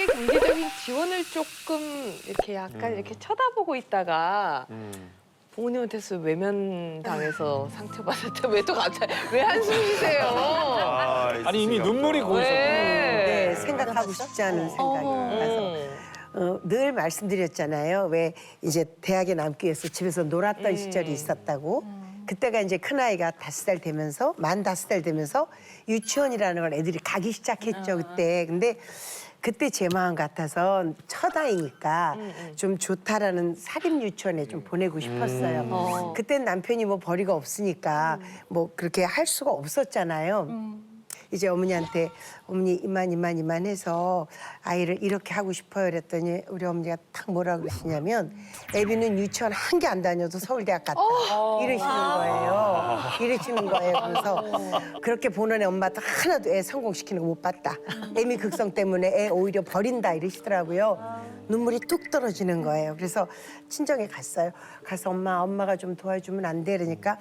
혹시 경제적인 지원을 조금 이렇게 약간 이렇게 쳐다보고 있다가 부모님한테서 외면당해서 상처받았다. 왜 또 갑자기 왜 한숨 쉬세요? 아니 이미 눈물이 고이셨고. 네, 생각하고 싶지 않은 생각이라서 늘 말씀드렸잖아요. 왜 이제 대학에 남기 위해서 집에서 놀았던 시절이 있었다고. 그때가 이제 큰아이가 5살 되면서 만 5살 되면서 유치원이라는 걸 애들이 가기 시작했죠, 그때. 근데 그때 제 마음 같아서 첫 아이니까 좀 좋다라는 사립 유치원에 좀 보내고 싶었어요. 그땐 남편이 뭐 벌이가 없으니까 뭐 그렇게 할 수가 없었잖아요. 이제 어머니한테 어머니 이만 해서 아이를 이렇게 하고 싶어요 그랬더니 우리 어머니가 딱 뭐라 그러시냐면 애비는 유치원 한 개 안 다녀도 서울대학 갔다 이러시는 거예요. 그래서 그렇게 보는 애 엄마도 하나도 애 성공시키는 거 못 봤다. 애미 극성 때문에 애 오히려 버린다 이러시더라고요. 눈물이 뚝 떨어지는 거예요. 그래서 친정에 갔어요. 가서 엄마가 좀 도와주면 안 돼? 그러니까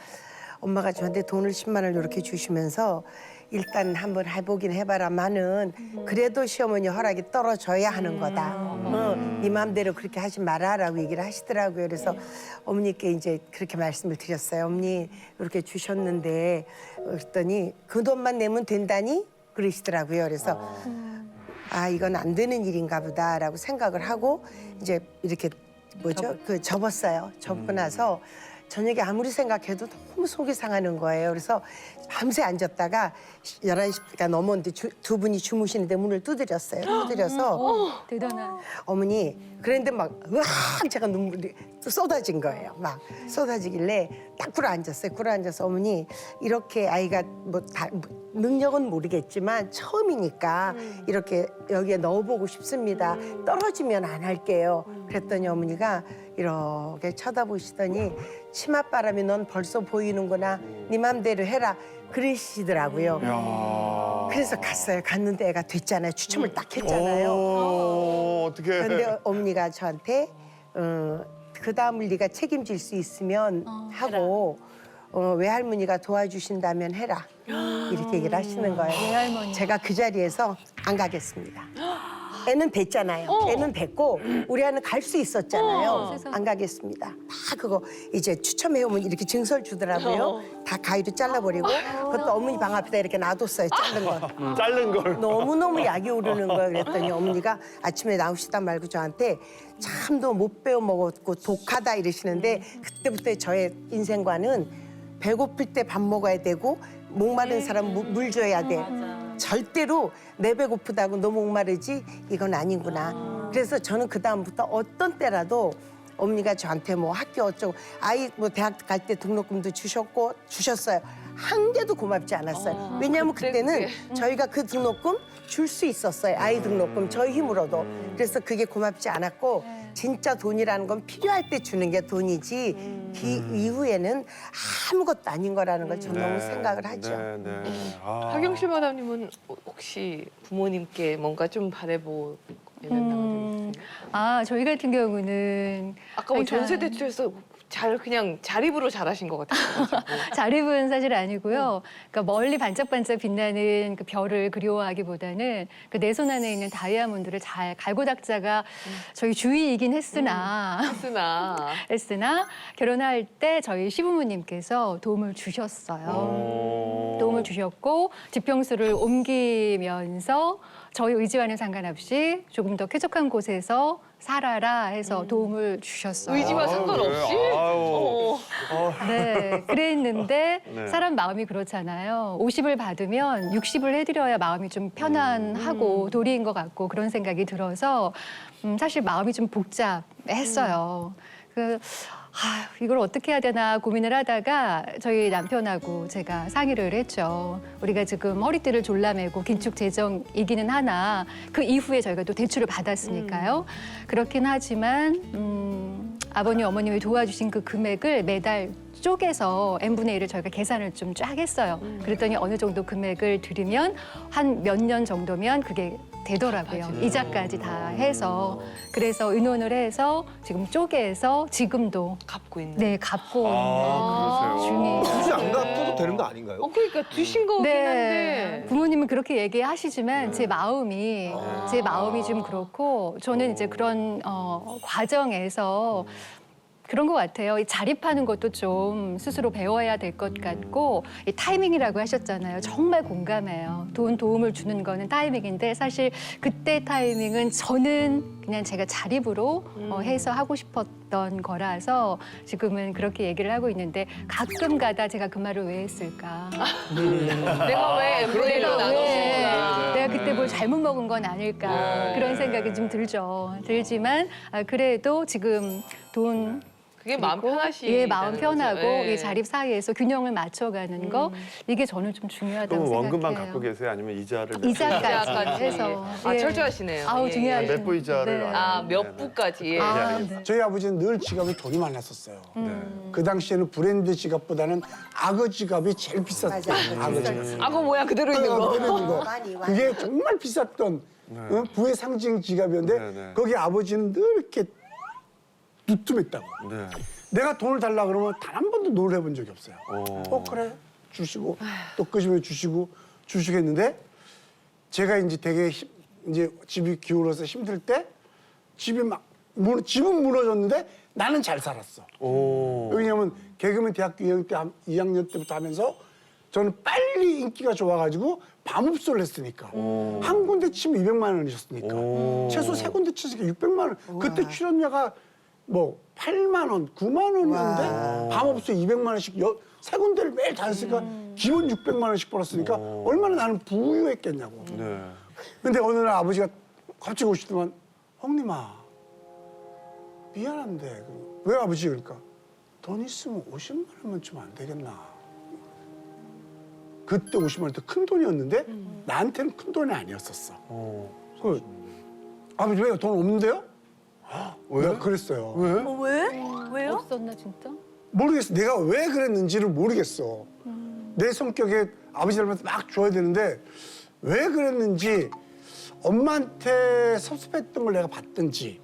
엄마가 저한테 돈을 10만 원을 이렇게 주시면서 일단 한번 해보긴 해봐라마는 그래도 시어머니 허락이 떨어져야 하는 거다. 네 마음대로 그렇게 하지 마라라고 얘기를 하시더라고요. 그래서 어머니께 이제 그렇게 말씀을 드렸어요. 어머니 이렇게 주셨는데 그랬더니 그 돈만 내면 된다니? 그러시더라고요. 그래서 아 이건 안 되는 일인가 보다라고 생각을 하고 이제 이렇게 접었어요. 접고 나서 저녁에 아무리 생각해도 너무 속이 상하는 거예요. 그래서 밤새 앉았다가 11시가 넘었는데 두 분이 주무시는데 문을 두드렸어요. 두드려서 대단한. 어머니 그런데 막 으악 제가 눈물이 또 쏟아진 거예요. 막 쏟아지길래 딱 꿇어앉았어요. 꿇어앉아서 어머니 이렇게 아이가 능력은 모르겠지만 처음이니까 이렇게 여기에 넣어보고 싶습니다. 떨어지면 안 할게요. 그랬더니 어머니가 이렇게 쳐다보시더니 치맛바람이 넌 벌써 보이는구나. 네 맘대로 해라. 그러시더라고요. 그래서 갔어요. 갔는데 애가 됐잖아요. 추첨을 딱 했잖아요. 어떻게? 그런데 어머니가 저한테 그 다음을 네가 책임질 수 있으면 하고 외할머니가 도와주신다면 해라. 이렇게 얘기를 하시는 거예요. 외할머니. 제가 그 자리에서 안 가겠습니다. 애는 됐잖아요. 애는 됐고 우리 애는 갈 수 있었잖아요. 안 가겠습니다. 다 그거 이제 추첨해오면 이렇게 증서를 주더라고요. 다 가위로 잘라버리고 그것도 어머니 방 앞에다 이렇게 놔뒀어요. 자른 거. 자른 걸. 너무너무 약이 오르는 거예요. 그랬더니 어머니가 아침에 나오시다 말고 저한테 참도 못 배워 먹었고 독하다 이러시는데 그때부터 저의 인생관은 배고플 때 밥 먹어야 되고 목마른 사람 물 줘야 돼. 절대로 내 배고프다고 너 목마르지 이건 아니구나. 그래서 저는 그 다음부터 어떤 때라도 어머니가 저한테 뭐 학교 어쩌고 아이 뭐 대학 갈 때 등록금도 주셨어요. 한 개도 고맙지 않았어요. 왜냐하면 그때는 저희가 그 등록금 줄 수 있었어요. 아이 등록금 저희 힘으로도. 그래서 그게 고맙지 않았고 진짜 돈이라는 건 필요할 때 주는 게 돈이지 그 이후에는 아무것도 아닌 거라는 걸 저는 너무 생각을 하죠. 네. 하경실 마담님은 혹시 부모님께 뭔가 좀 바래보 외면당한 적 있어요? 저희 같은 경우는 아까 뭐 항상 전세 대출에서 그냥 자립으로 잘하신 것 같아요. 자립은 사실 아니고요. 그러니까 멀리 반짝반짝 빛나는 그 별을 그리워하기보다는 그 내 손 안에 있는 다이아몬드를 잘 갈고 닦자가 저희 주의이긴 했으나 결혼할 때 저희 시부모님께서 도움을 주셨어요. 도움을 주셨고 지평수를 옮기면서 저희 의지와는 상관없이 조금 더 쾌적한 곳에서 살아라 해서 도움을 주셨어요. 의지와 상관없이? 네, 그랬는데 네. 사람 마음이 그렇잖아요. 50을 받으면 60을 해드려야 마음이 좀 편안하고 도리인 것 같고 그런 생각이 들어서 사실 마음이 좀 복잡했어요. 이걸 어떻게 해야 되나 고민을 하다가 저희 남편하고 제가 상의를 했죠. 우리가 지금 허리띠를 졸라매고 긴축 재정이기는 하나 그 이후에 저희가 또 대출을 받았으니까요. 그렇긴 하지만 아버님, 어머님이 도와주신 그 금액을 매달 쪼개서 n분의 1을 저희가 계산을 좀 쫙 했어요. 그랬더니 어느 정도 금액을 들이면 한 몇 년 정도면 그게 되더라고요. 이자까지 다 해서. 그래서 의논을 해서 지금 쪼개서 지금도 갚고 있는. 네, 갚고 아, 그러세요? 중이에요. 굳이 안 갚아도 되는 거 아닌가요? 그러니까 두신 거긴 네, 한데. 부모님은 그렇게 얘기하시지만 제 마음이 좀 그렇고 저는 이제 그런 과정에서 그런 것 같아요. 이 자립하는 것도 좀 스스로 배워야 될 것 같고 이 타이밍이라고 하셨잖아요. 정말 공감해요. 도움을 주는 거는 타이밍인데 사실 그때 타이밍은 저는 그냥 제가 자립으로 해서 하고 싶었던 거라서 지금은 그렇게 얘기를 하고 있는데 가끔 가다 제가 그 말을 왜 했을까? 내가 왜 MV로 나눴을까? 내가 그때 뭘 잘못 먹은 건 아닐까? 그런 생각이 좀 들죠. 들지만 그래도 지금 돈 그게 마음 편하시. 예, 마음 편하고 예. 이 자립 사이에서 균형을 맞춰가는 거 이게 저는 좀 중요하다고 그럼 생각해요. 원금만 갖고 계세요? 아니면 이자를? 몇 이자까지 이자까지. 해서 아 예. 철저하시네요. 아우 예. 중요하죠. 몇 부 이자를? 네. 몇 부까지. 예. 아, 네. 저희 아버지는 늘 지갑에 돈이 많았었어요. 그 당시에는 브랜드 지갑보다는 악어 지갑이 제일 비쌌어요. 맞아. 악어 지갑. 악어 모양 그대로 있는 거. 그대로 있는 거. 많이, 많이. 그게 정말 비쌌던 부의 상징 지갑이었는데 네, 네. 거기 아버지는 늘 이렇게 두툼했다고. 네. 내가 돈을 달라 그러면 단 한 번도 노를 해본 적이 없어요. 그래 주시고 또 끄집어 주시고 했는데 제가 이제 되게 이제 집이 기울어서 힘들 때 집이 막 집은 무너졌는데 나는 잘 살았어. 왜냐면 개그맨 대학교 2학년 때부터 하면서 저는 빨리 인기가 좋아가지고 밤업소를 했으니까 한 군데 치면 200만 원이셨으니까 최소 세 군데 치니까 600만 원. 그때 출연료가 뭐 8만 원, 9만 원이었는데 밤업소 200만 원씩 세 군데를 매일 다녔으니까 기본 600만 원씩 벌었으니까 얼마나 나는 부유했겠냐고. 네. 근데 어느 날 아버지가 갑자기 오시더만 형님아 미안한데 왜 아버지 그러니까 돈 있으면 50만 원만 주면 안 되겠나. 그때 50만 원도 큰 돈이었는데 나한테는 큰 돈이 아니었었어. 그 아버지 왜요? 돈 없는데요? 왜? 그랬어요. 왜? 없었나 진짜? 모르겠어. 내가 왜 그랬는지를 모르겠어. 내 성격에 아버지 닮아서 막 줘야 되는데 왜 그랬는지 엄마한테 섭섭했던 걸 내가 봤든지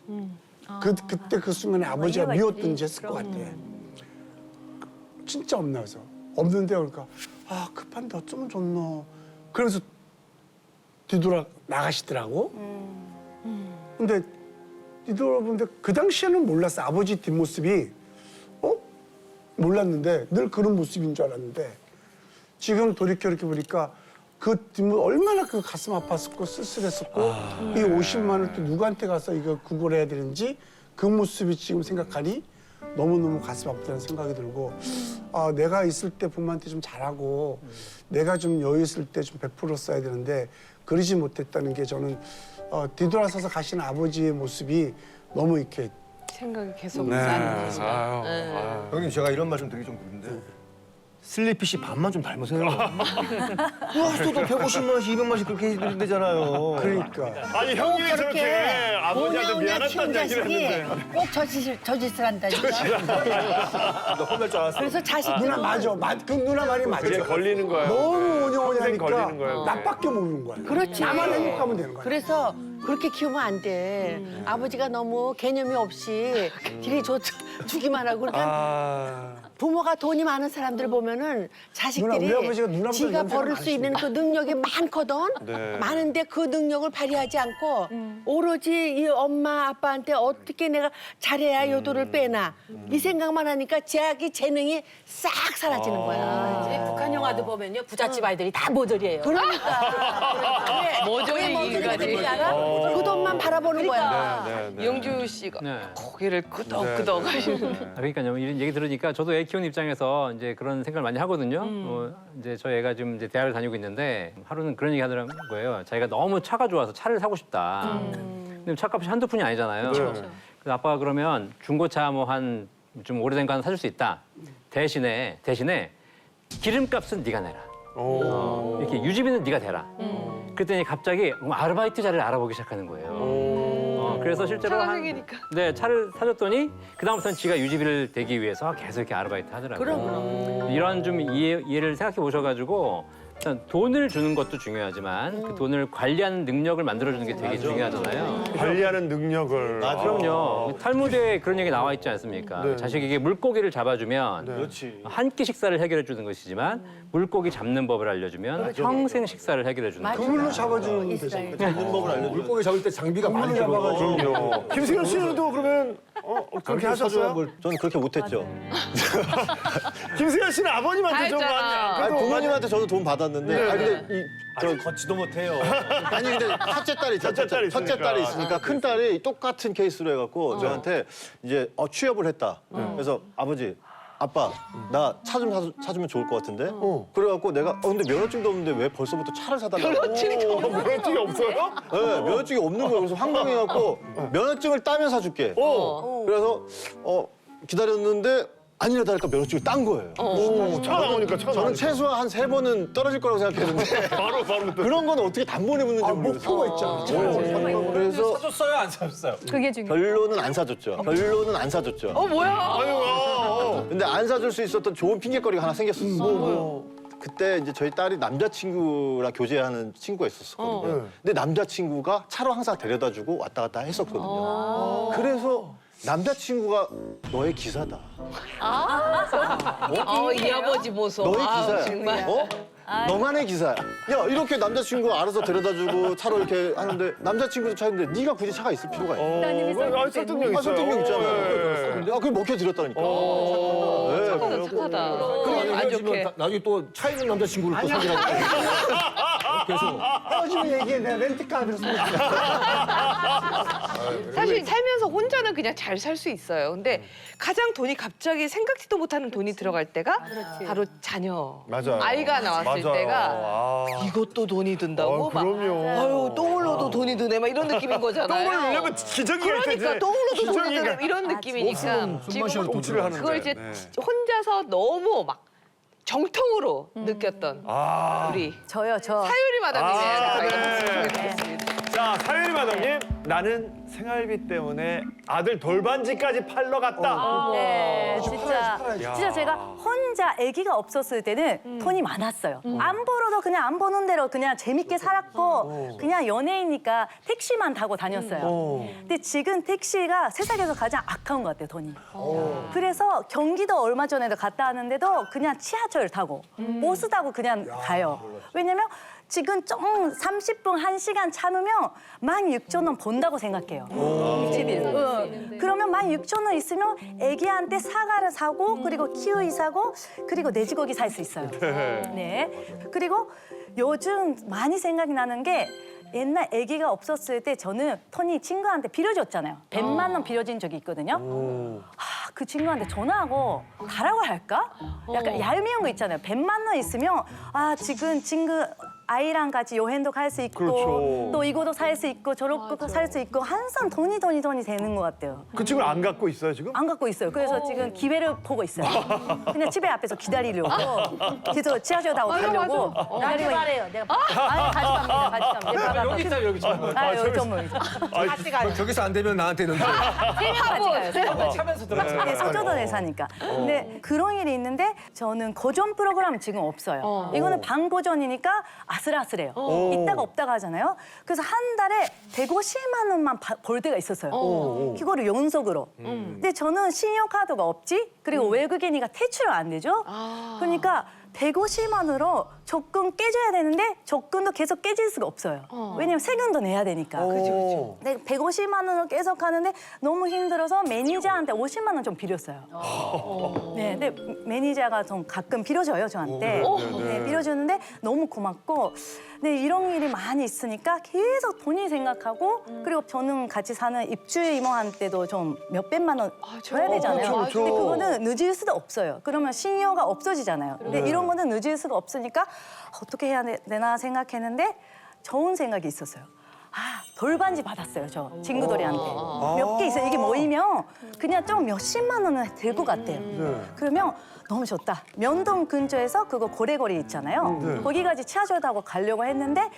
그때 그 순간에 아버지가 미웠든지 했을 것 같아. 진짜 없나 그래서 없는데 그러니까 급한데 어쩌면 좋노. 그래서 뒤돌아 나가시더라고. 근데 뒤돌아보는데 그 당시에는 몰랐어. 아버지 뒷모습이 몰랐는데 늘 그런 모습인 줄 알았는데 지금 돌이켜 이렇게 보니까 그 뒷모습 얼마나 그 가슴 아팠었고 쓸쓸했었고 이 50만 원 또 누구한테 가서 이거 구걸해야 되는지 그 모습이 지금 생각하니 너무너무 가슴 아프다는 생각이 들고 내가 있을 때 부모한테 좀 잘하고 내가 좀 여유 있을 때 좀 베풀었어야 되는데 그러지 못했다는 게 저는 뒤돌아서서 가시는 아버지의 모습이 너무 이렇게 생각이 계속 네. 쌓이는 거죠. 아유, 네. 아유. 형님 제가 이런 말 좀 드리기 좀 그런데 슬리피 씨 반만 좀 닮으세요. 아직도 150만 원씩 200만 원씩 그렇게 해드린대잖아요. 그러니까 아니 형님이 저렇게 아버지한테 미안하다는 얘기를 했는데. 꼭 저 짓을 한다니까. 너 혼날 줄 알았어. 그래서 자식 누나 맞아. 그 누나 말이 맞아. 그게 걸리는 거예요. 너무 오냐오냐 평생 하니까 걸리는 거예요, 그게. 나밖에 모르는 거야. 그렇지. 나만 행복하면 되는 거야. 그래서 그렇게 키우면 안 돼. 아버지가 너무 개념이 없이 딜이 주기만 하고 그러니까 부모가 돈이 많은 사람들 보면은 자식들이 누나, 우리 아버지가 누나보다 지가 연세가 벌을 수 있는 그 능력이 많거든. 네. 많은데 그 능력을 발휘하지 않고 오로지 이 엄마 아빠한테 어떻게 내가 잘해야 요도를 빼나 이 생각만 하니까 자기 재능이 싹 사라지는 거야. 북한 영화도 보면요 부잣집 아이들이 다 모델이에요. 그러니까. 모조리 이까지. 알아? 그 돈만 바라보는 거야. 네, 네. 영주 씨가 네. 고개를 끄덕끄덕 하시는. 그러니까요. 이런 얘기 들으니까 저도 애 키우는 입장에서 이제 그런 생각을 많이 하거든요. 이제 저희 애가 지금 이제 대학을 다니고 있는데 하루는 그런 얘기 하더라는 거예요. 자기가 너무 차가 좋아서 차를 사고 싶다. 근데 차값이 한두 푼이 아니잖아요. 그래서 아빠가 그러면 중고차 뭐 한 좀 오래된 거 하나 사줄 수 있다. 대신에 기름값은 네가 내라. 이렇게 유지비는 네가 대라. 그랬더니 갑자기 아르바이트 자리를 알아보기 시작하는 거예요. 그래서 실제로 차가 생기니까. 차를 사줬더니 그다음부터는 지가 유지비를 대기 위해서 계속 이렇게 아르바이트 하더라고요. 그럼. 이런 좀 이해를 생각해 보셔가지고 일단 돈을 주는 것도 중요하지만 그 돈을 관리하는 능력을 만들어주는 게 되게 중요하잖아요. 관리하는 능력을. 그럼요. 탈무드에 그런 얘기 나와 있지 않습니까? 네. 자식에게 물고기를 잡아주면 그렇지. 한 끼 식사를 해결해 주는 것이지만 물고기 잡는 법을 알려주면 평생 식사를 해결해 주는 거죠. 그물로 잡아주는 대신. 잡는 법을 알려줘. 물고기 잡을 때 장비가 많이 잡아가지고. 그럼요. 김승현 씨도 그러면 그렇게 하셨어요? 저는 그렇게 못했죠. 김승현 씨는 아버님한테 좀 알잖아. 많이. 아니, 부모님한테 저도 돈 받았는데. 네. 아니, 근데 아직 걷지도 못해요. 아니 근데 첫째 딸이 있잖아. 첫째 딸이 첫째 있으니까. 딸이 있으니까 큰 딸이 똑같은 케이스로 해갖고 저한테 이제 취업을 했다. 그래서 아버지. 아빠, 나 차 좀 사주면 좋을 것 같은데? 그래갖고 내가, 근데 면허증도 없는데 왜 벌써부터 차를 사달라고? 면허증이 없어요? 네, 면허증이 없는 거예요. 그래서 황당해갖고 면허증을 따면 사줄게. 그래서 기다렸는데 아니라 다를까 면허증을 딴 거예요. 차 나오니까 차 저는 나오니까. 최소한 한 3번은 떨어질 거라고 생각했는데 바로 또. 그런 건 어떻게 단번에 묻는지 모르겠어요. 목표가 있잖아. 그래서 사줬어요, 안 사줬어요? 그게 중요해요. 결론은 안 사줬죠. 결론은 안 사줬죠. 뭐야? 아유, 근데 안 사줄 수 있었던 좋은 핑계거리가 하나 생겼었어. 그때 이제 저희 딸이 남자친구랑 교제하는 친구가 있었거든요. 근데 남자친구가 차로 항상 데려다주고 왔다 갔다 했었거든요. 그래서 남자친구가 너의 기사다. 이 아버지 보소. 너의 기사야. 정말. 너만의 기사야. 야 이렇게 남자친구가 알아서 데려다주고 차로 이렇게 하는데 남자친구도 차인데 네가 굳이 차가 있을 필요가 있나? 설득력 있어요. 설득력 있잖아요. 네. 그걸 먹혀드렸다니까. 착하다, 착하다. 그럼 안 좋게. 나중에 또 차 있는 남자친구를 또 사귀라고. 계속. 헤어지면 얘기해. 내가 렌트카드로 쏠게. 사실 살면서 혼자는 그냥 잘 살 수 있어요. 근데 가장 돈이 갑자기 생각지도 못하는 돈이 들어갈 때가 바로 자녀. 맞아요. 아이가 나왔을 맞아요. 때가 아. 이것도 돈이 든다고 막 그럼요. 아유 똥을 넣어도 돈이 드네 막 이런 느낌인 거잖아요. 똥을 내려면 기저귀가 있어야지. 그러니까 똥을 넣어도 돈이 기저귀가. 드네 이런 느낌이니까 술 마시는 똥칠을 하는데. 그걸 이제 네. 혼자서 너무 막 정통으로 느꼈던 우리 저요, 저. 사유리 마담님의 아, 저희가 네. 목소리를 듣겠습니다. 자, 사유리 마담님. 나는 생활비 때문에 아들 돌반지까지 팔러 갔다. 네, 진짜 제가 혼자 아기가 없었을 때는 돈이 많았어요. 안 벌어도 그냥 안 버는 대로 그냥 재밌게 살았고 그냥 연예인이니까 택시만 타고 다녔어요. 근데 지금 택시가 세상에서 가장 아까운 것 같아요, 돈이. 그래서 경기도 얼마 전에도 갔다 왔는데도 그냥 지하철 타고 버스 타고 그냥 가요. 왜냐면 지금 좀 30분, 1시간 참으면 16,000원 번다고 생각해요. 집이. 그러면 16,000원 있으면 애기한테 사과를 사고 그리고 키우이 사고 그리고 돼지고기 살 수 있어요. 네. 그리고 요즘 많이 생각이 나는 게 옛날 아기가 없었을 때 저는 토니 친구한테 빌려줬잖아요. 100만 원 빌려준 적이 있거든요. 그 친구한테 전화하고 가라고 할까? 약간 얄미운 거 있잖아요. 100만 원 있으면 지금 친구 아이랑 같이 여행도 갈 수 있고 그렇죠. 또 이거도 살 수 있고 저것도 살 수 있고 항상 돈이 되는 것 같아요. 그 친구를 안 갖고 있어요, 지금? 안 갖고 있어요. 그래서 지금 기회를 보고 있어요. 그냥 집에 앞에서 기다리려고. 계속 지하철 타고 가려고. 나한테 말해요. 내가 아니, 같이 갑니다. 여기 있다, 여기 전문. 여기 전문. 같이 가요. 저기서 안 되면 나한테는. 같이 가요. 차면서 들어가서. 네, 서초동에 사니까. 근데 그런 일이 있는데 저는 고전 프로그램 지금 없어요. 이거는 반고전이니까 아슬아슬해요. 있다가 없다가 하잖아요. 그래서 한 달에 150만 원만 벌 때가 있었어요. 그거를 연속으로. 근데 저는 신용카드가 없지? 그리고 외국인이니까 대출을 안 되죠? 그러니까 150만 원으로 적금 깨져야 되는데 적금도 계속 깨질 수가 없어요. 왜냐면 세금도 내야 되니까. 근데 150만 원으로 계속 하는데 너무 힘들어서 매니저한테 50만 원 좀 빌렸어요. 네, 근데 매니저가 좀 가끔 빌려줘요, 저한테. 네, 빌려주는데 너무 고맙고. 네, 이런 일이 많이 있으니까 계속 돈이 생각하고 그리고 저는 같이 사는 입주의 이모한테도 좀 몇백만 원 줘야 되잖아요. 그렇죠. 근데 그거는 늦을 수도 없어요. 그러면 신용가 없어지잖아요. 근데 이런 거는 늦을 수가 없으니까 어떻게 해야 되나 생각했는데 좋은 생각이 있었어요. 돌반지 받았어요, 저 친구들한테. 몇 개 있어요. 이게 모이면 그냥 좀 몇십만 원은 될 것 같아요. 그러면 너무 좋다. 면동 근처에서 그거 고래거리 있잖아요. 거기까지 지하철 타고 가려고 했는데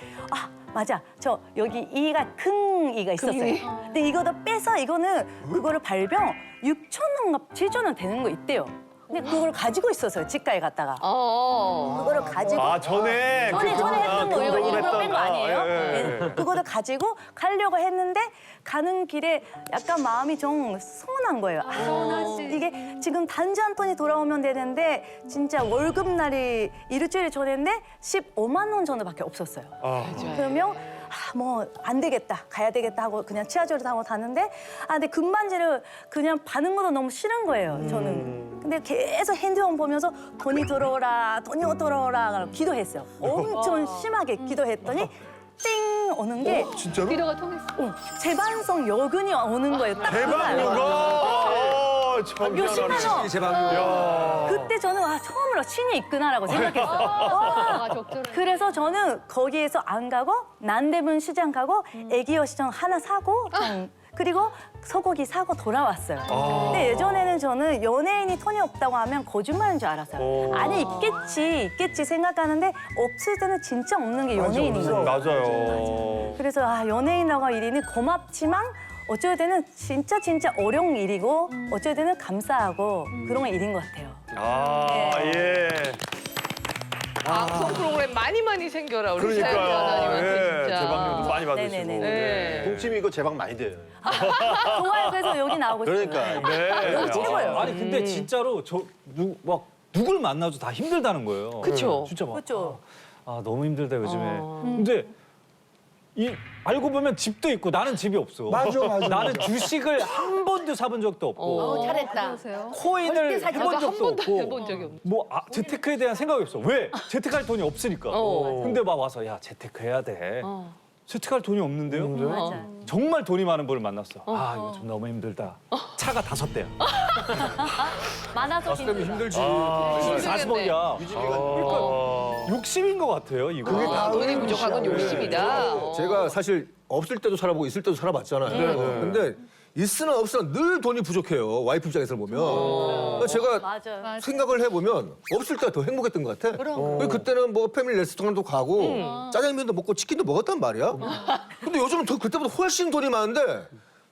맞아. 저 여기 이가 큰 이가 있었어요. 근데 이거도 빼서 이거는 그거를 발병 6,000원인가 7,000원 되는 거 있대요. 근데 그걸 가지고 있었어요. 집가에 갔다가. 그거를 가지고. 아 전에 전에 했던 거 이거 등록을 일부러 뺀 거 아니에요? 예, 예. 네. 그거를 가지고 가려고 했는데 가는 길에 약간 마음이 좀 서운한 거예요. 서운하지. 이게 지금 단지 한 톤이 돌아오면 되는데 진짜 월급날이 일주일 전인데 15만 원 정도밖에 없었어요. 그러면 뭐 안 되겠다, 가야 되겠다 하고 그냥 지하철을 타고 가는데 근데 금반지를 그냥 받는 것도 너무 싫은 거예요, 저는. 근데 계속 핸드폰 보면서 돈이 들어오라, 돈이 들어오라 기도했어요. 엄청 심하게 기도했더니 띵 오는 게 진짜로? 위로가 통했어. 재방송 여근이 오는 거예요. 딱 그날. 대박이가. 몇십만 원. 야. 그때 저는 처음으로 신이 있구나라고 생각했어요. 아, 적절해. 그래서 저는 거기에서 안 가고 남대문 시장 가고 애기어 시장 하나 사고 그리고 소고기 사고 돌아왔어요. 근데 예전에는 저는 연예인이 돈이 없다고 하면 거짓말인 줄 알았어요. 아니 있겠지 생각하는데 없을 때는 진짜 없는 게 연예인인 거예요. 맞아요. 그래서 연예인이라고 일이는 고맙지만 어쩔 때는 진짜 어려운 일이고 어쩔 때는 감사하고 그런 일인 것 같아요. 예. 방송 프로그램 많이 생겨라 우리 그러니까요. 사연자님한테 진짜. 재방송도 많이 받으시고. 네네네. 네. 동치미 이거 제방 많이 돼요. 좋아요. 그래서 여기 나오고 싶어요. 그러니까. 네. 여기 최고예요. 아니 근데 진짜로 막 누굴 만나도 다 힘들다는 거예요. 그쵸. 진짜 막. 그렇죠. 너무 힘들다 요즘에. 근데 알고 보면 집도 있고 나는 집이 없어. 맞아. 나는 주식을 한 번도 사본 적도 없고 잘했다. 그러세요? 코인을 해본 한 적도 번도 없고 해본 적이 없네. 뭐 재테크에 대한 생각이 없어. 왜? 재테크할 돈이 없으니까. 근데 막 와서 야 재테크 해야 돼. 재테크할 돈이 없는데요? 맞아. 정말 돈이 많은 분을 만났어. 이거 좀 너무 힘들다. 차가 5대야. 많아서 때문에 힘들지. 힘들겠네. 40억이야. 그러니까 욕심인 것 같아요, 이거. 그게 다 돈이 부족한 건 욕심이다. 제가 사실 없을 때도 살아보고 있을 때도 살아봤잖아요. 근데 있으나 없으나 늘 돈이 부족해요. 와이프 입장에서 보면. 그러니까 제가 맞아. 생각을 해보면 없을 때가 더 행복했던 것 같아. 그때는 뭐 패밀리 레스토랑도 가고 짜장면도 먹고 치킨도 먹었단 말이야. 근데 요즘은 더 그때보다 훨씬 돈이 많은데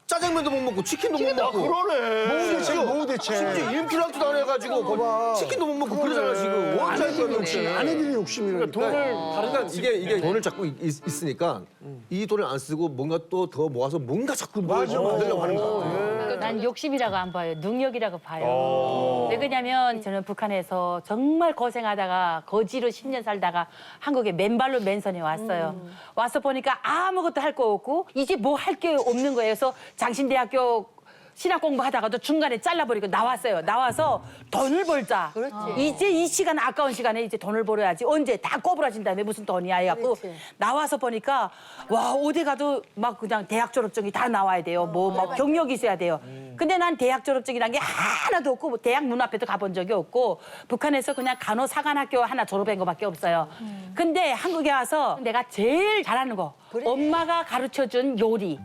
짜장면도 못 먹고 치킨도 못 먹고. 그러네. 노후 대책. 심지어 임플란트도 안 해가지고 치킨도 못 먹고 그러잖아 지금. 원자의 욕심. 아내들이 욕심이라니까. 그러니까 이게 돈을 자꾸 있으니까 이 돈을 안 쓰고 뭔가 또 더 모아서 뭔가 자꾸 만들려고 하는 거야. 난 욕심이라고 안 봐요. 능력이라고 봐요. 왜 그러냐면 저는 북한에서 정말 고생하다가 거지로 10년 살다가 한국에 맨발로 맨손에 왔어요. 와서 보니까 아무것도 할 거 없고 이제 뭐 할 게 없는 거예요. 그래서 장신대학교 신학 공부하다가도 중간에 잘라버리고 나왔어요. 나와서 돈을 벌자. 이제 이 시간 아까운 시간에 이제 돈을 벌어야지. 언제 다 꼬부라진 다음에 무슨 돈이야 해갖고 나와서 보니까 와 어디 가도 막 그냥 대학 졸업증이 다 나와야 돼요. 뭐 경력이 있어야 돼요. 근데 난 대학 졸업증이란 게 하나도 없고 뭐 대학 문 앞에도 가본 적이 없고 북한에서 그냥 간호사관학교 하나 졸업한 거밖에 없어요. 근데 한국에 와서 내가 제일 잘하는 거 엄마가 가르쳐준 요리.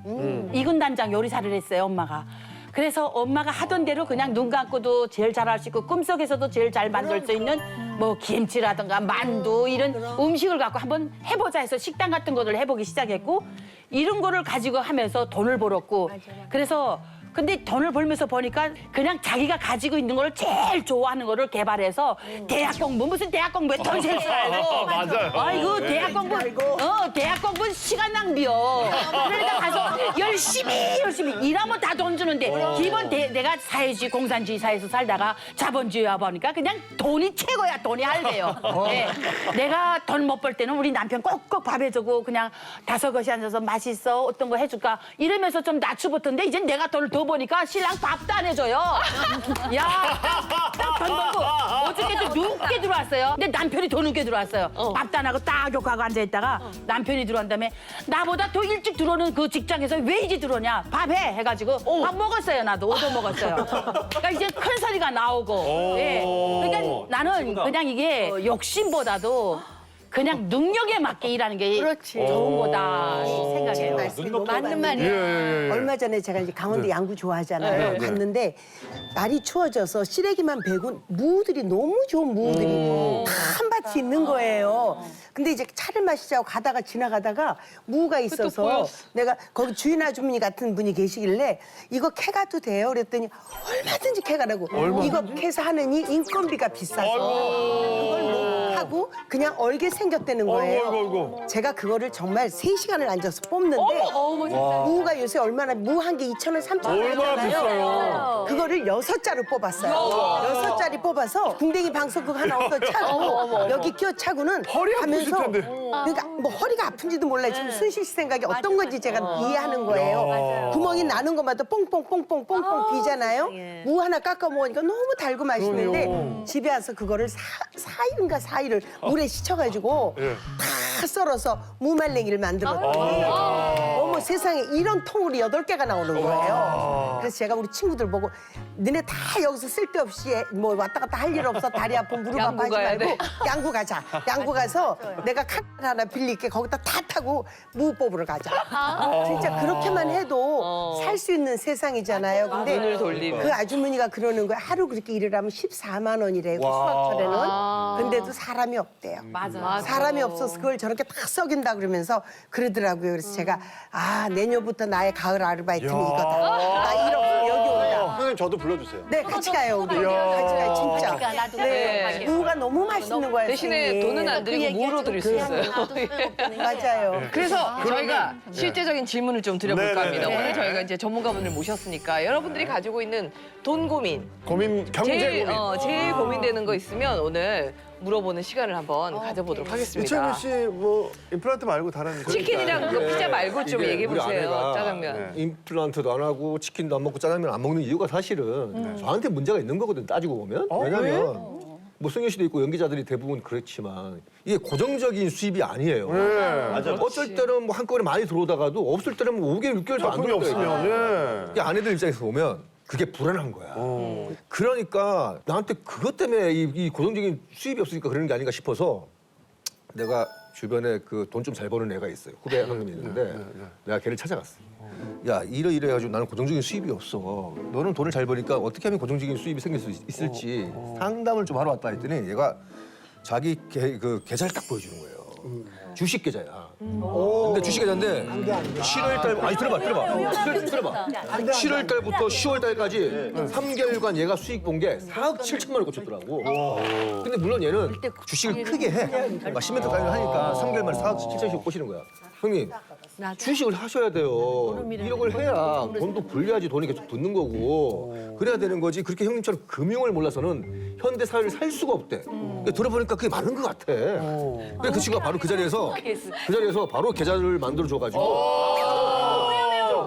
이군단장 요리사를 했어요 엄마가. 그래서 엄마가 하던 대로 그냥 눈 감고도 제일 잘할 수 있고 꿈속에서도 제일 잘 만들 수 있는 뭐 김치라든가 만두 이런 음식을 갖고 한번 해보자 해서 식당 같은 거를 해보기 시작했고 이런 거를 가지고 하면서 돈을 벌었고 그래서 근데 돈을 벌면서 보니까 그냥 자기가 가지고 있는 걸 제일 좋아하는 거를 개발해서 대학 공부 무슨 대학 공부에 돈 쓸 줄 알고 맞아요. 아이고 대학 공부 대학 공부 시간 낭비요. 그러니까 가서 열심히 일하면 다 돈 주는데 기본 내가 사회주의 공산주의 사회에서 살다가 자본주의 와 보니까 그냥 돈이 최고야. 돈이 할래요. 네. 내가 돈 못 벌 때는 우리 남편 꼭꼭 밥 해주고 그냥 5것이 앉아서 맛있어 어떤 거 해줄까 이러면서 좀 낮추었던데 이제 내가 돈을 더 보니까 신랑 밥도 안 해줘요. 야, 딱 돈 벌고 어저께도 늦게 들어왔어요. 근데 남편이 더 늦게 들어왔어요. 밥도 안 하고 딱 욕하고 앉아있다가 남편이 들어온 다음에 나보다 더 일찍 들어오는 그 직장에서 왜 이제 들어오냐. 밥해 해가지고 밥 먹었어요. 나도 얻어 먹었어요. 그러니까 이제 큰 소리가 나오고. 예. 그러니까 나는 그냥 이게 욕심보다도 그냥 능력에 맞게 일하는 게 좋은 거다 생각해요. 말씀이 너무 맞는 맞는데 말이에요. 얼마 전에 제가 이제 강원도 양구 좋아하잖아요. 네. 갔는데 날이 추워져서 시래기만 베고 무들이 너무 좋은 무들이 다 한 밭이 있는 거예요. 근데 이제 차를 마시자고 가다가 지나가다가 무가 있어서 보였어. 내가 거기 주인 아주머니 같은 분이 계시길래 이거 캐가도 돼요? 그랬더니 얼마든지 캐가라고. 이거 캐서 하느니 인건비가 비싸서 그걸 못 하고 그냥 얼게 생겼다는 거예요. 어이구. 제가 그거를 정말 3시간을 앉아서 뽑는데 무가 요새 얼마나 무 한 개 2,000원, 3,000원 얼마나 비싸요. 그거를 6자루 뽑았어요. 6자리 뽑아서 궁뎅이 방석국 하나 얻어 차고 여기 끼워 차고는 허리 아프실 하면서 텐데. 그러니까 뭐 허리가 아픈지도 몰라요. 지금 순실 씨 생각이 어떤 건지 제가 이해하는 거예요. 구멍이 나는 것마다 뽕뽕뽕뽕뽕뽕 비잖아요. 무 하나 깎아 먹으니까 너무 달고 맛있는데 집에 와서 그거를 4일인가 4일을 물에 씻어가지고 다 썰어서 무말랭이를 만들었더니 어머 세상에 이런 통으로 8개가 나오는 거예요. 그래서 제가 우리 친구들 보고 너네 다 여기서 쓸데없이 뭐 왔다 갔다 할 일 없어 다리 아픈 무릎 아파 하지 가야 말고 돼. 양구 가자. 양구 가서 내가 칼 하나 빌릴게 거기다 다 타고 무 뽑으러 가자. 진짜 그렇게만 해도 살 수 있는 세상이잖아요. 근데 눈을 돌리면. 그 아주머니가 그러는 거야. 하루 그렇게 일을 하면 14만 원이래요. 그 수학철에는. 근데도 사람이 없대요. 맞아. 사람이 없어서 그걸 저렇게 딱 썩인다 그러면서 그러더라고요. 그래서 제가 내년부터 나의 가을 아르바이트는 이거다. 나 이렇게 여기 온다. 선생님 저도 불러주세요. 네, 같이 가요, 우리. 같이 가요, 진짜. 나도 네, 무가 너무 맛있는 거예요. 대신에 선생님. 돈은 안 드리고 무로 드릴 수 있어요. 맞아요. 그래서 저희가 실제적인 질문을 좀 드려볼까 합니다. 네네네. 오늘 저희가 이제 전문가분을 모셨으니까 여러분들이 가지고 있는 돈 고민, 경제 제일, 고민. 제일 고민되는 거 있으면 오늘 물어보는 시간을 한번 가져보도록 하겠습니다. 이철민 씨 뭐 임플란트 말고 다른 치킨이랑 그 피자 말고 좀 이게 얘기해 우리 보세요. 아내가 짜장면. 임플란트도 안 하고 치킨도 안 먹고 짜장면 안 먹는 이유가 사실은 저한테 문제가 있는 거거든 따지고 보면. 왜냐면 뭐 승현 씨도 있고 연기자들이 대부분 그렇지만 이게 고정적인 수입이 아니에요. 맞아. 어쩔 때는 뭐 한꺼번에 많이 들어오다가도 없을 때는 뭐 5개월, 6개월도 안 작품이 들어올 때가 없으면 있어요. 이게 아내들 입장에서 보면 그게 불안한 거야. 그러니까 나한테 그것 때문에 이 고정적인 수입이 없으니까 그러는 게 아닌가 싶어서 내가 주변에 그 돈 좀 잘 버는 애가 있어요. 후배 한 명이 있는데 내가 걔를 찾아갔어. 야 이래 해가지고 나는 고정적인 수입이 없어. 너는 돈을 잘 버니까 어떻게 하면 고정적인 수입이 생길 수 있을지 상담을 좀 하러 왔다 했더니 얘가 자기 그 계좌를 딱 보여주는 거예요. 주식 계좌야. 근데 주식 계좌인데 7월 달 아니 들어봐. 7월 달부터 10월 달까지 3개월간 얘가 수익 본 게 4억 7천만 원 꽂혔더라고. 근데 물론 얘는 주식을 크게 해. 막 10m 가까이 하니까 3개월 만에 4억 7천씩 꽂히는 거야. 형님 주식을 하셔야 돼요. 1억을 해야 돈도 불려야지 돈이 계속 붙는 거고 그래야 되는 거지. 그렇게 형님처럼 금융을 몰라서는 현대 사회를 살 수가 없대. 근데 들어보니까 그게 맞는 것 같아. 근데 그 친구가 바로 그 자리에서 바로 계좌를 만들어 줘가지고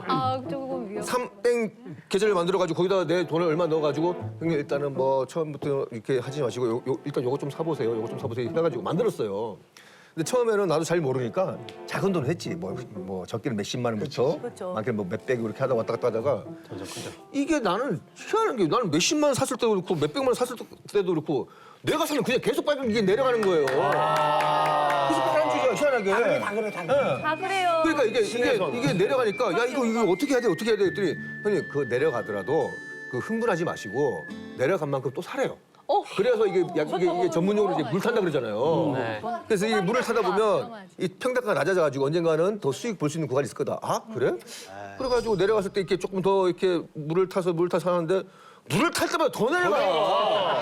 아, 조금 위험. 삼땡 계좌를 만들어가지고 거기다가 내 돈을 얼마 넣어가지고 형님 일단은 뭐 처음부터 이렇게 하지 마시고 일단 요거 좀 사보세요. 요거 좀 사보세요. 해가지고 만들었어요. 근데 처음에는 나도 잘 모르니까 작은 돈을 했지. 뭐 적게는 몇십만 원부터 많게는 뭐 몇백 이렇게 하다 왔다 갔다 하다가 이게 나는 희한한 게 나는 몇십만 원 샀을 때도 그렇고 몇백만 원 샀을 때도 그렇고 내가 사면 그냥 계속 빨리 이게 내려가는 거예요. 계속 빨라지죠 희한하게. 다 그래. 다 그래요. 그러니까 이게 내려가니까 야 이거 어떻게 해야 돼 했더니 형님 그거 내려가더라도 그 흥분하지 마시고 내려간 만큼 또 사래요. 그래서 이게 전문용어로 이제 물 탄다 그러잖아요. 그래서 이 물을 타다 보면 이 평단가가 낮아져가지고 언젠가는 더 수익 볼 수 있는 구간이 있을 거다. 아 그래? 그래가지고 내려갔을 때 이렇게 조금 더 이렇게 물을 타서 하는데 물을 탈 때마다 더 내려가.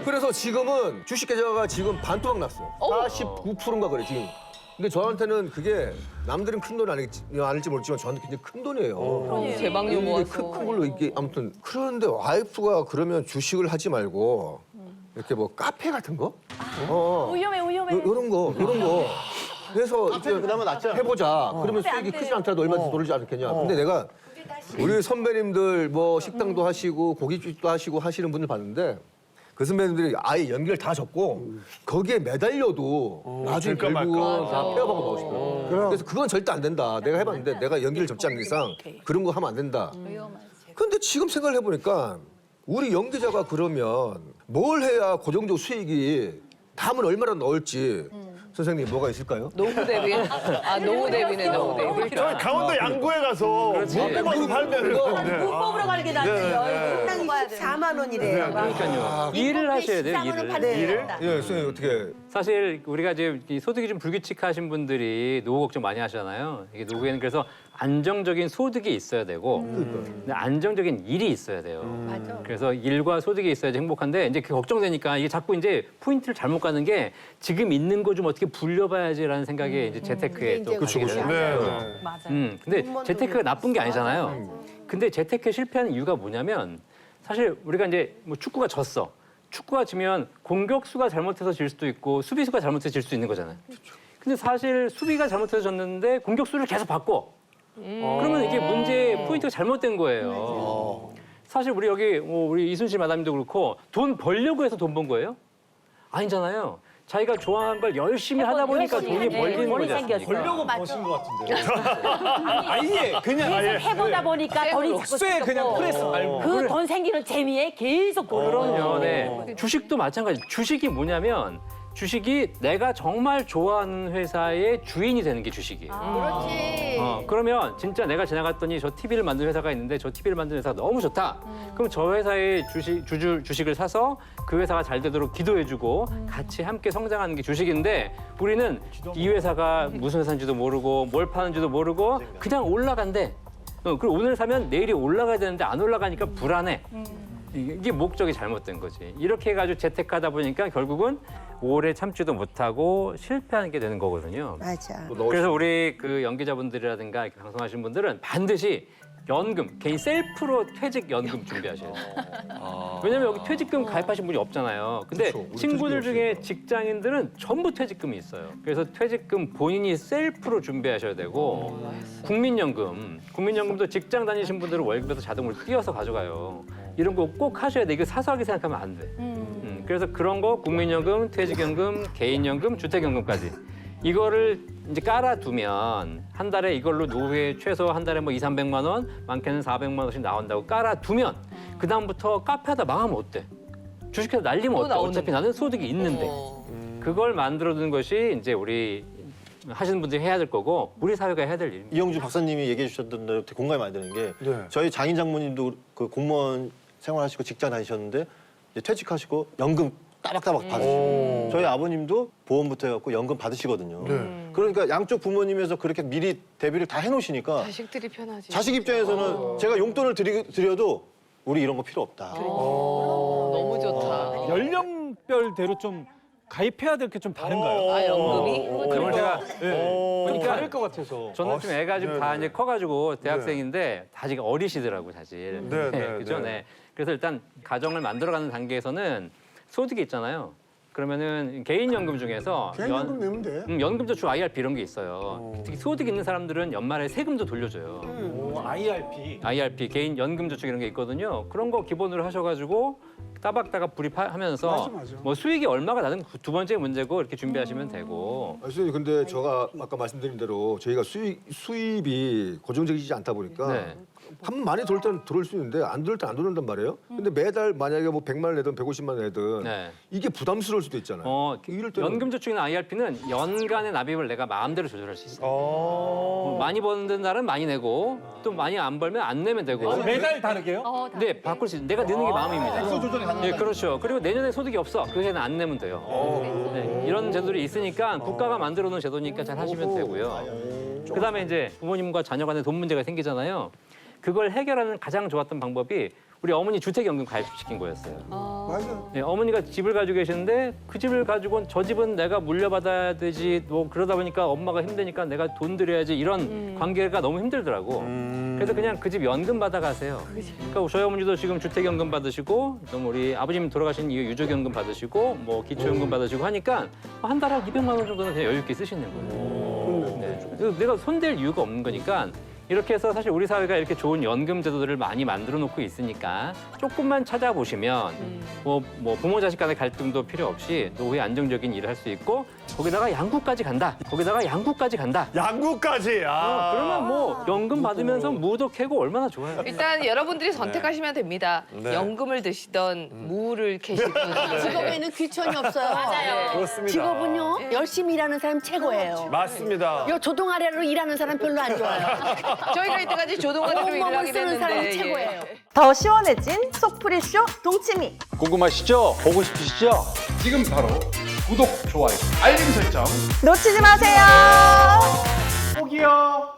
그래서 지금은 주식 계좌가 지금 반토막 났어요. 49%인가 그래 지금. 근데 저한테는 그게 남들은 큰 돈 아닐지 모르지만 저한테 굉장히 큰 돈이에요. 제방료 이게 모아서. 큰 걸로 이게 아무튼 그런데 와이프가 그러면 주식을 하지 말고 이렇게 뭐 카페 같은 거? 위험해. 이런 거. 그래서 이제 그나마 낫죠? 해보자. 그러면 수익이 크지 않더라도 얼마든지 돌지 않겠냐. 근데 내가 우리 선배님들 뭐 식당도 하시고 고깃집도 하시고 하시는 분들 봤는데 그 선배님들이 아예 연기를 다 적고 거기에 매달려도 나중에 될까 결국은 말까. 다 폐업하고 나오시더라고요. 그래서 그건 절대 안 된다. 내가 해봤는데 내가 연기를 접지 않는 이상 그런 거 하면 안 된다. 근데 지금 생각을 해보니까 우리 연기자가 그러면 뭘 해야 고정적 수익이 다음은 얼마나 넣을지 선생님 뭐가 있을까요? 노후 대비. 아, 노후 대비네, 노후 대비. 그러니까. 저 강원도 양구에 가서 먹고만 살면은 문법으로 가는 게 낫지. 당 14만 원이래요. 그러니까요. 일을 하셔야 돼요, 14만 원 일을. 받는 일을? 예, 선생님 어떻게? 사실 우리가 이제 이 소득이 좀 불규칙하신 분들이 노후 걱정 많이 하시잖아요. 이게 노후에는 그래서 안정적인 소득이 있어야 되고 근데 안정적인 일이 있어야 돼요. 맞아. 그래서 일과 소득이 있어야지 행복한데 이제 그 걱정되니까 이게 자꾸 이제 포인트를 잘못 가는 게 지금 있는 거 좀 어떻게 불려봐야지라는 생각에 이제 재테크에 또 그쵸, 가게 그쵸. 돼요. 네. 맞아요. 근데 재테크가 나쁜 게 아니잖아요. 근데 재테크에 실패하는 이유가 뭐냐면 사실 우리가 이제 뭐 축구가 졌어. 축구가 지면 공격수가 잘못해서 질 수도 있고 수비수가 잘못해서 질 수 있는 거잖아요. 근데 사실 수비가 잘못해서 졌는데 공격수를 계속 바꿔. 그러면 이게 문제의 포인트가 잘못된 거예요. 사실 우리 여기 뭐 우리 이순실 마담님도 그렇고 돈 벌려고 해서 돈 번 거예요? 아니잖아요. 자기가 좋아하는 걸 열심히 하다 보니까 돈이 벌리는 돈이 거잖아요. 생겼어. 벌려고 버신 것 같은데. 아예 그냥 계속 해보다 보니까 돈이 자꾸 쇠 그냥 생겼고. 프레스 말고. 그 돈 생기는 재미에 계속 돈을 그럼요. 네. 주식도 마찬가지. 주식이 뭐냐면 주식이 내가 정말 좋아하는 회사의 주인이 되는 게 주식이에요. 그렇지. 그러면 진짜 내가 지나갔더니 저 TV를 만든 회사가 있는데 저 TV를 만든 회사가 너무 좋다. 그럼 저 회사의 주식을 사서 그 회사가 잘 되도록 기도해주고 같이 함께 성장하는 게 주식인데 우리는 이 회사가 무슨 회사인지도 모르고 뭘 파는지도 모르고 그냥 올라간대. 그리고 오늘 사면 내일이 올라가야 되는데 안 올라가니까 불안해. 이게 목적이 잘못된 거지. 이렇게 해가지고 재테크하다 보니까 결국은 오래 참지도 못하고 실패하는 게 되는 거거든요. 맞아. 그래서 우리 그 연기자분들이라든가 이렇게 방송하시는 분들은 반드시 연금, 개인 셀프로 퇴직연금 준비하셔야 돼요. 왜냐면 여기 퇴직금 가입하신 분이 없잖아요. 근데 그렇죠. 우리 친구들 퇴직금 중에 직장인들은 전부 퇴직금이 있어요. 그래서 퇴직금 본인이 셀프로 준비하셔야 되고 국민연금도 직장 다니신 분들은 월급에서 자동으로 띄어서 가져가요. 이런 거 꼭 하셔야 돼. 이거 사소하게 생각하면 안 돼. 그래서 그런 거 국민연금, 퇴직연금, 개인연금, 주택연금까지 이거를 이제 깔아두면 한 달에 이걸로 노후에 최소 한 달에 뭐 200~300만 원, 많게는 400만 원씩 나온다고 깔아두면 그 다음부터 카페하다 망하면 어때? 주식해서 날리면 어때? 어차피 나는 소득이 있는데 그걸 만들어두는 것이 이제 우리 하시는 분들이 해야 될 거고 우리 사회가 해야 될 일입니다. 이영주 박사님이 얘기해 주셨던 대로 공감이 많이 되는 게 네. 저희 장인 장모님도 그 공무원 생활하시고 직장 다니셨는데 이제 퇴직하시고 연금 따박따박 받으시고 저희 아버님도 보험부터 해갖고 연금 받으시거든요. 그러니까 양쪽 부모님에서 그렇게 미리 대비를 다 해놓으시니까 자식들이 편하지. 자식 입장에서는 제가 용돈을 드려도 우리 이런 거 필요 없다. 너무 좋다. 연령별대로 좀 가입해야 될 게 좀 다른가요? 아, 연금이? 그걸 제가 그러니까 다를 것 같아서. 저는 좀 애가 지금 다 이제 커가지고 대학생인데 아직 어리시더라고 사실. 네, 네, 그죠? 네. 네. 그래서 일단 가정을 만들어가는 단계에서는 소득이 있잖아요. 그러면은 개인연금 중에서 개인연금 내면 돼. 연금저축 IRP 이런 게 있어요. 특히 소득 있는 사람들은 연말에 세금도 돌려줘요. 오, IRP. IRP 개인 연금저축 이런 게 있거든요. 그런 거 기본으로 하셔가지고 따박따박 불입하면서 맞아. 뭐 수익이 얼마가 나는 두 번째 문제고 이렇게 준비하시면 되고. 선생님 근데 제가 아까 말씀드린 대로 저희가 수입이 고정적이지 않다 보니까 네. 한 번 많이 돌 때는 들어올 수 있는데 안 들어올 때는 안 들어온단 말이에요. 근데 매달 만약에 뭐 100만 원 내든 150만 원 내든 네. 이게 부담스러울 수도 있잖아요. 이럴 때는 연금저축이나 IRP는 연간의 납입을 내가 마음대로 조절할 수 있어요. 많이 버는 날은 많이 내고 또 많이 안 벌면 안 내면 되고. 매달 다르게요? 근데 바꿀 수 있어요. 내가 내는 게 마음입니다. 액수 조절이 가능하다. 네, 그렇죠. 그리고 내년에 소득이 없어. 그 해는 안 내면 돼요. 네, 이런 제도들이 있으니까 국가가 만들어 놓은 제도니까 잘 하시면 되고요. 그다음에 이제 부모님과 자녀 간에 돈 문제가 생기잖아요. 그걸 해결하는 가장 좋았던 방법이 우리 어머니 주택연금 가입시킨 거였어요. 맞아. 네, 어머니가 집을 가지고 계시는데 그 집을 가지고는 저 집은 내가 물려받아야 되지 뭐 그러다 보니까 엄마가 힘드니까 내가 돈 드려야지 이런 관계가 너무 힘들더라고. 그래서 그냥 그 집 연금 받아가세요. 그러니까 저희 어머니도 지금 주택연금 받으시고 또 우리 아버님 돌아가신 이후 유족연금 받으시고 뭐 기초연금 받으시고 하니까 한 달에 200만 원 정도는 그냥 여유 있게 쓰시는 거예요. 네. 그래서 내가 손댈 이유가 없는 거니까 이렇게 해서 사실 우리 사회가 이렇게 좋은 연금 제도들을 많이 만들어 놓고 있으니까 조금만 찾아보시면 뭐 부모 자식 간의 갈등도 필요 없이 노후에 안정적인 일을 할 수 있고 거기다가 양국까지 간다. 양국까지. 그러면 뭐 연금 받으면서 무도 캐고 얼마나 좋아요. 일단 여러분들이 선택하시면 됩니다. 네. 연금을 드시던 무를 캐시든. 직업에는 귀천이 없어요. 맞아요. 그렇습니다. 직업은요 열심히 일하는 사람 최고예요. 맞습니다. 요 조동 아래로 일하는 사람 별로 안 좋아요. 저희가 이때까지 조동아리로 일을 온몸을 하긴 쓰는 사람이 했는데. 최고예요. 더 시원해진 속풀이쇼 동치미. 궁금하시죠? 보고 싶으시죠? 지금 바로 구독, 좋아요, 알림 설정 놓치지 마세요. 꼭이요.